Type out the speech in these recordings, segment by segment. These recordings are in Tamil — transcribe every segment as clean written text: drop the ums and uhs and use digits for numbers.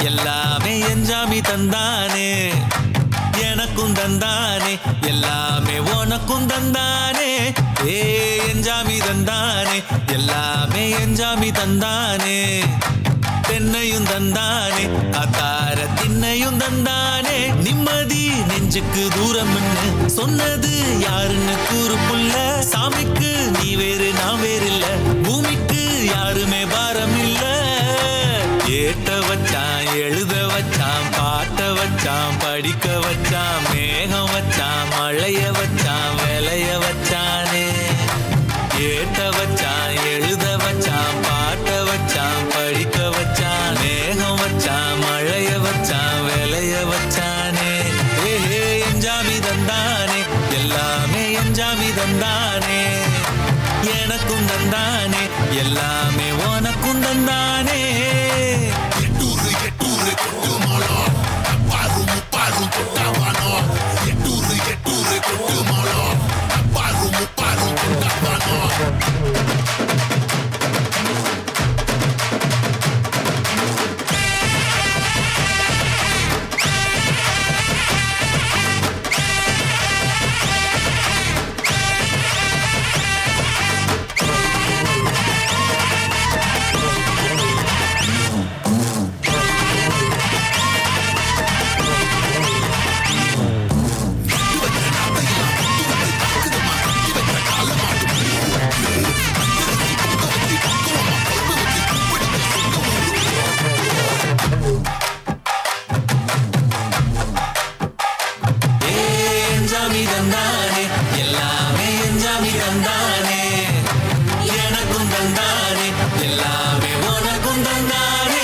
எல்லாமே என்ஜாமி தந்தானே, எனக்கும் தந்தானே, எல்லாமே உனக்கும் தந்தானே. ஏ என்ஜாமி தந்தானே, எல்லாமே என்ஜாமி தந்தானே. தென்னையும் தந்தானே, அத்தார திண்ணையும் தந்தானே. நிம்மதி நெஞ்சுக்கு தூரம்னு சொன்னது யாருன்னு கூறு புள்ள. சாமிக்கு நீ வேறு நான் வேறு இல்ல, பூமிக்கு யாருமே பாரம் இல்ல. ஏட்ட வச்சான், எழுத வச்சான், பாட்ட வச்சான், படிக்க வச்சான், மேகம் வச்சான், மழைய வச்சான், விளைய வச்சானே. ஏட்ட வச்சான், எழுத வச்சான், பாட்ட வச்சான், படிக்க வச்சான், மேகம் வச்சான், மழைய வச்சான், விளைய வச்சானே. ஏ என்ஜாமி தந்தானே, எல்லாமே என்ஜாமி தந்தானே. எனக்கும் தந்தானே, எல்லாமே உனக்கும் தந்தானே. எட்டூரு எட்டூரு கொட்டு மலம், அப்பாரும் முப்பாரும் கொட்டாவானோ. எட்டூரு எட்டூரு கொட்டு மலம், அப்பாரும் முப்பாரும் கொட்டாவானோ. என்ஜாமி தந்தானே, எல்லாமே என்ஜாமி தந்தானே. எனக்கும் தந்தானே, எல்லாமே உனக்கும் தந்தானே.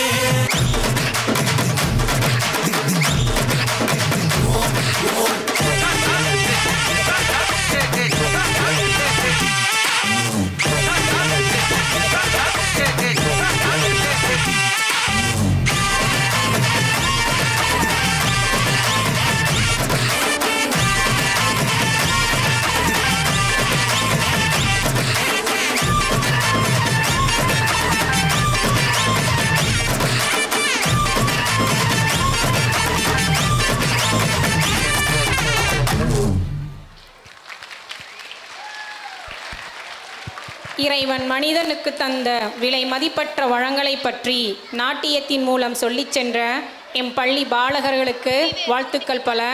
இறைவன் மனிதனுக்கு தந்த விலை மதிப்பற்ற வளங்களை பற்றி நாட்டியத்தின் மூலம் சொல்லிச் சென்ற எம் பள்ளி பாலகர்களுக்கு வாழ்த்துக்கள் பல.